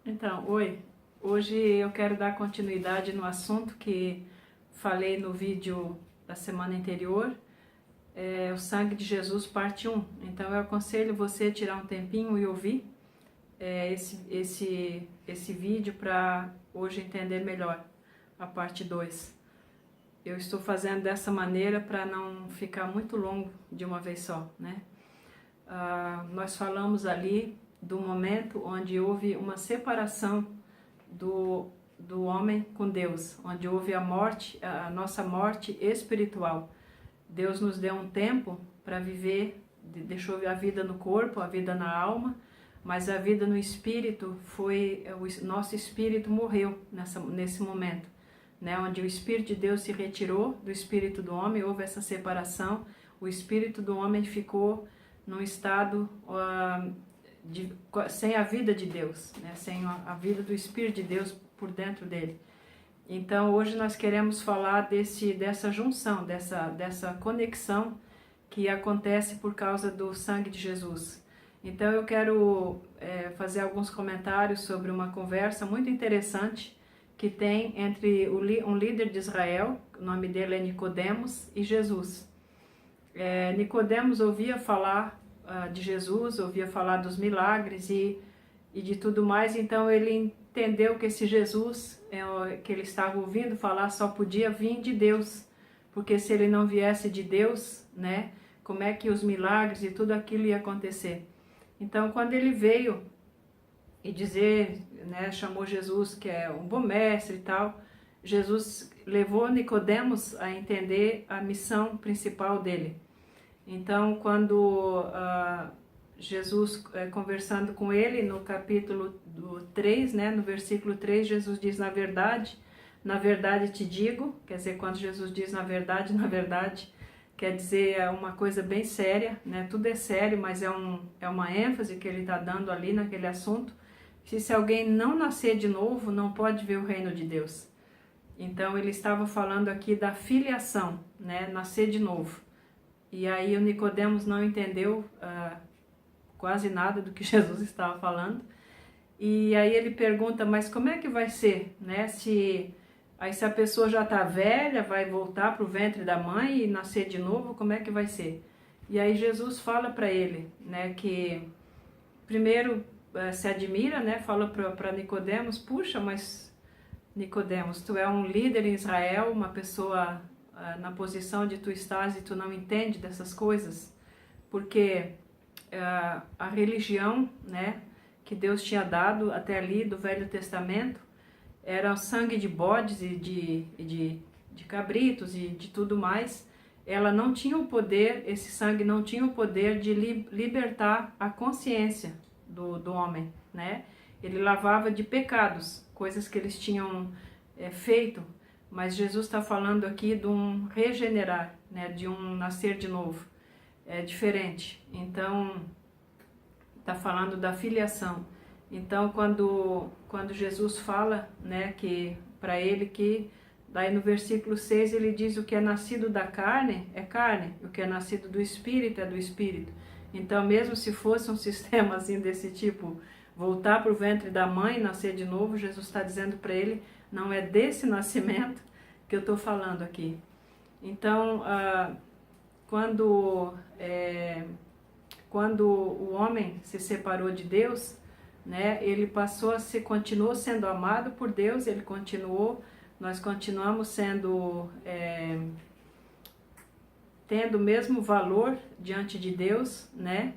Então, oi. Hoje eu quero dar continuidade no assunto que falei no vídeo da semana anterior, o sangue de Jesus, parte 1. Então eu aconselho você a tirar um tempinho e ouvir esse vídeo para hoje entender melhor a parte 2. Eu estou fazendo dessa maneira para não ficar muito longo de uma vez só, né? Nós falamos ali do momento onde houve uma separação do homem com Deus, onde houve a morte, a nossa morte espiritual. Deus nos deu um tempo para viver, deixou a vida no corpo, a vida na alma, mas a vida no espírito foi, o nosso espírito morreu nesse momento, né? Onde o Espírito de Deus se retirou do espírito do homem, houve essa separação, o espírito do homem ficou num estado sem a vida de Deus, né? Sem a vida do Espírito de Deus por dentro dele. Então hoje nós queremos falar dessa junção, dessa conexão que acontece por causa do sangue de Jesus. Então eu quero fazer alguns comentários sobre uma conversa muito interessante que tem entre um líder de Israel, o nome dele é Nicodemos, e Jesus. Nicodemos ouvia falar de Jesus, ouvia falar dos milagres e de tudo mais, então ele entendeu que esse Jesus que ele estava ouvindo falar só podia vir de Deus, porque se ele não viesse de Deus, né, como é que os milagres e tudo aquilo ia acontecer? Então quando ele veio e dizer, né, chamou Jesus que é um bom mestre e tal, Jesus levou Nicodemos a entender a missão principal dele. Então, quando Jesus, conversando com ele, no capítulo 3, né, no versículo 3, Jesus diz, na verdade te digo, quer dizer, quando Jesus diz na verdade, quer dizer uma coisa bem séria, né, tudo é sério, mas é uma ênfase que ele está dando ali naquele assunto, que se alguém não nascer de novo, não pode ver o reino de Deus. Então, ele estava falando aqui da filiação, né, nascer de novo. E aí o Nicodemos não entendeu quase nada do que Jesus estava falando. E aí ele pergunta, mas como é que vai ser? Né? Se a pessoa já está velha, vai voltar para o ventre da mãe e nascer de novo, como é que vai ser? E aí Jesus fala para ele, né, que primeiro se admira, né, fala para Nicodemos, puxa, mas Nicodemos, tu é um líder em Israel, uma pessoa na posição de tu estás e tu não entende dessas coisas, porque a religião, né, que Deus tinha dado até ali do Velho Testamento era o sangue de bodes e de cabritos e de tudo mais. Ela não tinha o poder, esse sangue não tinha o poder de libertar a consciência do homem, né? Ele lavava de pecados, coisas que eles tinham feito. Mas Jesus está falando aqui de um regenerar, né, de um nascer de novo. É diferente. Então, está falando da filiação. Então, quando Jesus fala, né, que para ele que, daí no versículo 6 ele diz o que é nascido da carne é carne, o que é nascido do Espírito é do Espírito. Então, mesmo se fosse um sistema assim desse tipo, voltar para o ventre da mãe e nascer de novo, Jesus está dizendo para ele, não é desse nascimento que eu estou falando aqui. Então, quando o homem se separou de Deus, né, ele passou continuou sendo amado por Deus, nós continuamos sendo, tendo o mesmo valor diante de Deus, né,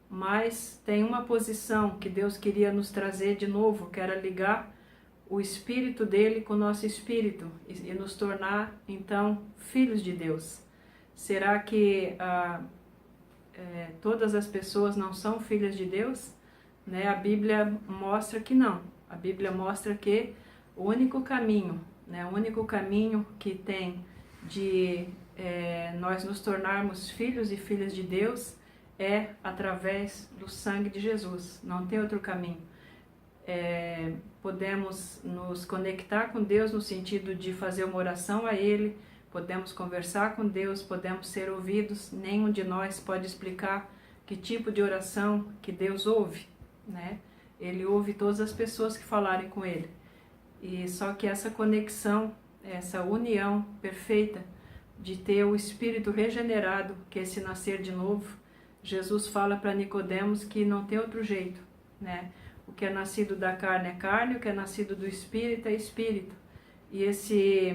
mas tem uma posição que Deus queria nos trazer de novo, que era ligar o espírito dele com o nosso espírito e nos tornar, então, filhos de Deus. Será que todas as pessoas não são filhas de Deus? Né? A Bíblia mostra que não. A Bíblia mostra que o único caminho, né, o único caminho que tem de nós nos tornarmos filhos e filhas de Deus é através do sangue de Jesus. Não tem outro caminho. Podemos nos conectar com Deus no sentido de fazer uma oração a Ele, podemos conversar com Deus, podemos ser ouvidos, nenhum de nós pode explicar que tipo de oração que Deus ouve, né? ele ouve todas as pessoas que falarem com ele. E só que essa conexão, essa união perfeita de ter o espírito regenerado, que é esse nascer de novo, Jesus fala para Nicodemos que não tem outro jeito, né? O que é nascido da carne é carne, o que é nascido do espírito é espírito. E esse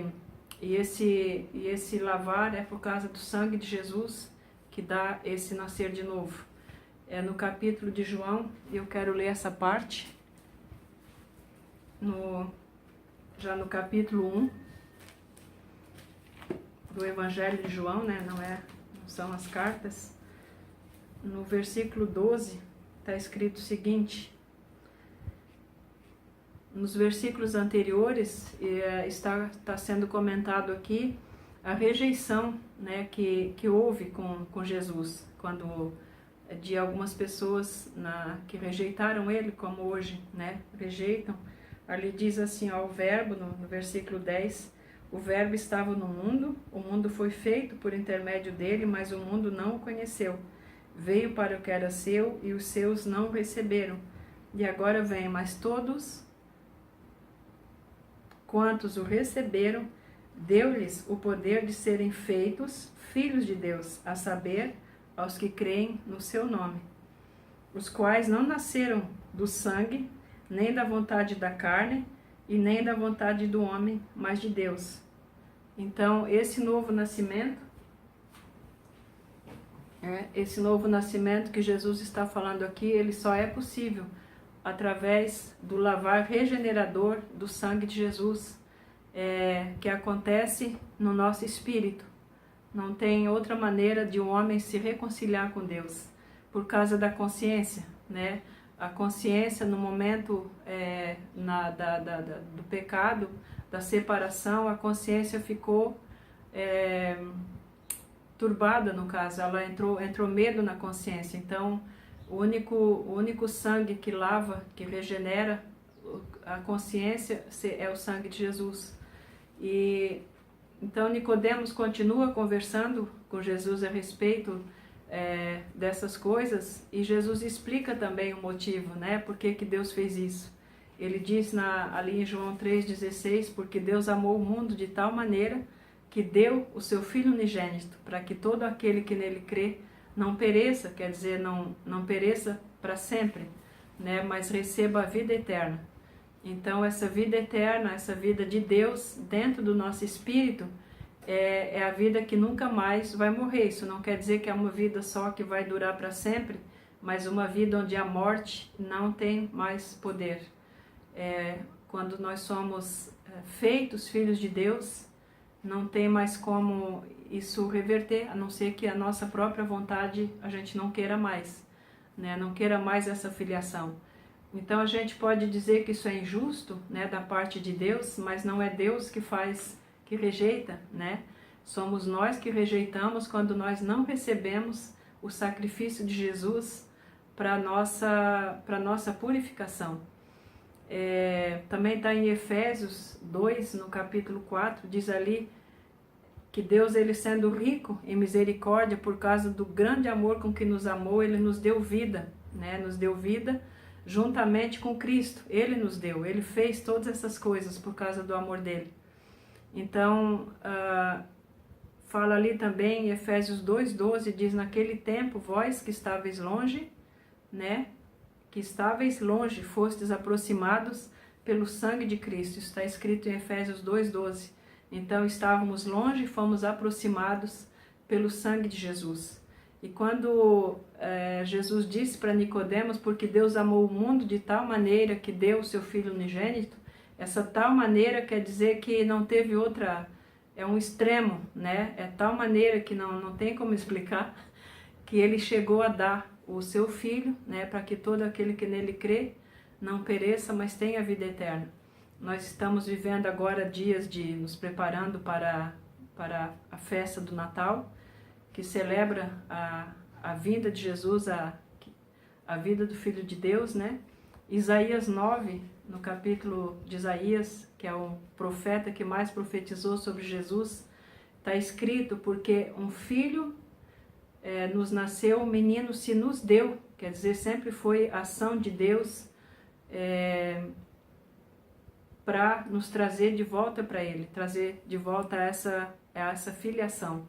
lavar é por causa do sangue de Jesus que dá esse nascer de novo. É no capítulo de João, eu quero ler essa parte, já no capítulo 1 do Evangelho de João, né? Não são as cartas. No versículo 12 está escrito o seguinte: nos versículos anteriores está sendo comentado aqui a rejeição, né, que houve com Jesus, quando de algumas pessoas que rejeitaram ele, como hoje, né, rejeitam. Ali diz assim, ó, o verbo, no versículo 10, o verbo estava no mundo, o mundo foi feito por intermédio dele, mas o mundo não o conheceu. Veio para o que era seu e os seus não o receberam. E agora vem, mas todos quantos o receberam, deu-lhes o poder de serem feitos filhos de Deus, a saber, aos que creem no seu nome, os quais não nasceram do sangue, nem da vontade da carne, e nem da vontade do homem, mas de Deus. Então, esse novo nascimento que Jesus está falando aqui, ele só é possível através do lavar regenerador do sangue de Jesus, que acontece no nosso espírito. Não tem outra maneira de um homem se reconciliar com Deus, por causa da consciência, né? A consciência no momento do pecado, da separação, a consciência ficou turbada, no caso, ela entrou medo na consciência. Então, o único sangue que lava, que regenera a consciência é o sangue de Jesus. E então Nicodemos continua conversando com Jesus a respeito dessas coisas, e Jesus explica também o motivo, né? Por que Deus fez isso. Ele diz ali em João 3,16, porque Deus amou o mundo de tal maneira que deu o seu Filho unigênito, para que todo aquele que nele crê não pereça, quer dizer, não pereça para sempre, né? Mas receba a vida eterna. Então, essa vida eterna, essa vida de Deus dentro do nosso espírito, é a vida que nunca mais vai morrer. Isso não quer dizer que é uma vida só que vai durar para sempre, mas uma vida onde a morte não tem mais poder. Quando nós somos feitos filhos de Deus, não tem mais como isso reverter, a não ser que a nossa própria vontade a gente não queira mais, né? Não queira mais essa filiação. Então a gente pode dizer que isso é injusto, né, da parte de Deus, mas não é Deus que rejeita, né? Somos nós que rejeitamos quando nós não recebemos o sacrifício de Jesus para nossa purificação. Também está em Efésios 2, no capítulo 4, diz ali que Deus, ele sendo rico em misericórdia, por causa do grande amor com que nos amou, ele nos deu vida, né? Nos deu vida juntamente com Cristo. Ele nos deu, ele fez todas essas coisas por causa do amor dele. Então, fala ali também em Efésios 2,12, diz, naquele tempo, vós que estáveis longe, né? Que estáveis longe, fostes aproximados pelo sangue de Cristo. Isso está escrito em Efésios 2,12. Então, estávamos longe e fomos aproximados pelo sangue de Jesus. E quando Jesus disse para Nicodemos, porque Deus amou o mundo de tal maneira que deu o seu Filho unigênito, essa tal maneira quer dizer que não teve outra, é um extremo, né? É tal maneira que não tem como explicar, que ele chegou a dar o seu Filho, né, para que todo aquele que nele crê não pereça, mas tenha vida eterna. Nós estamos vivendo agora dias de nos preparando para a festa do Natal, que celebra a vinda de Jesus, a vida do Filho de Deus, né? Isaías 9, no capítulo de Isaías, que é o profeta que mais profetizou sobre Jesus, está escrito, porque um filho nos nasceu, um menino se nos deu, quer dizer, sempre foi ação de Deus para nos trazer de volta para Ele, trazer de volta essa filiação.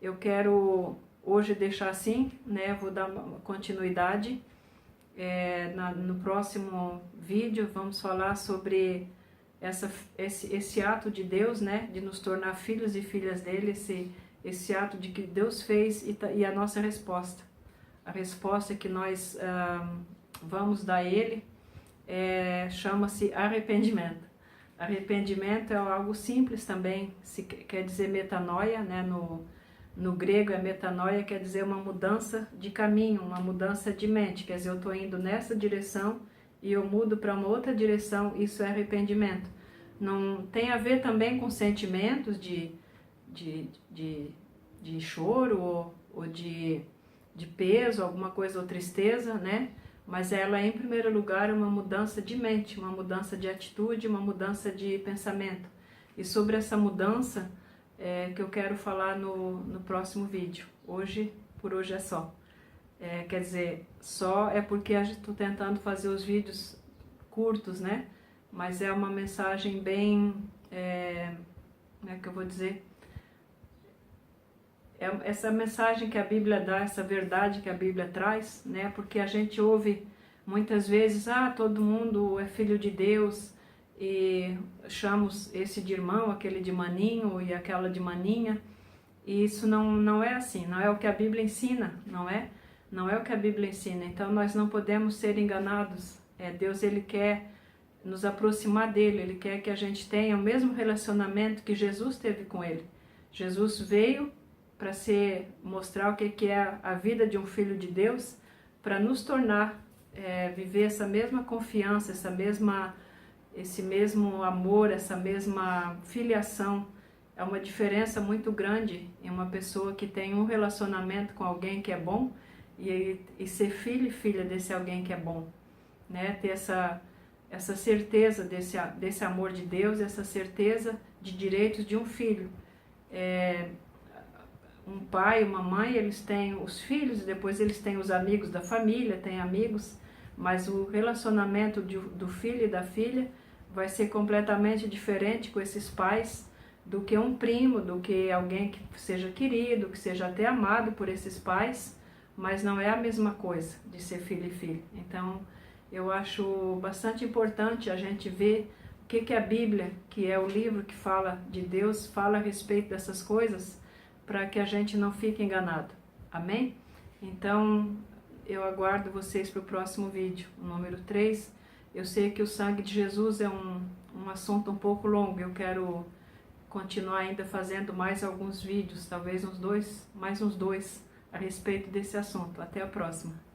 Eu quero hoje deixar assim, né? Vou dar uma continuidade. No próximo vídeo vamos falar sobre esse ato de Deus, né? De nos tornar filhos e filhas dele, esse ato de que Deus fez e a nossa resposta. A resposta que nós vamos dar a Ele chama-se arrependimento. Arrependimento é algo simples também, quer dizer metanoia, né? No grego é metanoia, quer dizer uma mudança de caminho, uma mudança de mente, quer dizer, eu estou indo nessa direção e eu mudo para uma outra direção, isso é arrependimento. Não tem a ver também com sentimentos de choro ou de peso, alguma coisa ou tristeza, né? Mas ela, em primeiro lugar, é uma mudança de mente, uma mudança de atitude, uma mudança de pensamento. E sobre essa mudança que eu quero falar no próximo vídeo. Por hoje é só. Quer dizer, só é porque eu estou tentando fazer os vídeos curtos, né? Mas é uma mensagem bem, como é que eu vou dizer? Essa mensagem que a Bíblia dá, essa verdade que a Bíblia traz, né? Porque a gente ouve muitas vezes, todo mundo é filho de Deus, e chamamos esse de irmão, aquele de maninho e aquela de maninha, e isso não é assim, não é o que a Bíblia ensina, não é o que a Bíblia ensina. Então nós não podemos ser enganados. Deus, Ele quer nos aproximar dele, Ele quer que a gente tenha o mesmo relacionamento que Jesus teve com Ele. Jesus veio para mostrar o que é a vida de um filho de Deus, para nos tornar, viver essa mesma confiança, esse mesmo amor, essa mesma filiação. É uma diferença muito grande em uma pessoa que tem um relacionamento com alguém que é bom e ser filho e filha desse alguém que é bom, né? Ter essa certeza desse amor de Deus, essa certeza de direitos de um filho. Um pai, uma mãe, eles têm os filhos, depois eles têm os amigos da família, têm amigos, mas o relacionamento do filho e da filha vai ser completamente diferente com esses pais do que um primo, do que alguém que seja querido, que seja até amado por esses pais, mas não é a mesma coisa de ser filho e filha. Então, eu acho bastante importante a gente ver o que a Bíblia, que é o livro que fala de Deus, fala a respeito dessas coisas, para que a gente não fique enganado. Amém? Então, eu aguardo vocês para o próximo vídeo, o número 3. Eu sei que o sangue de Jesus é um assunto um pouco longo, eu quero continuar ainda fazendo mais alguns vídeos, talvez mais uns dois, a respeito desse assunto. Até a próxima.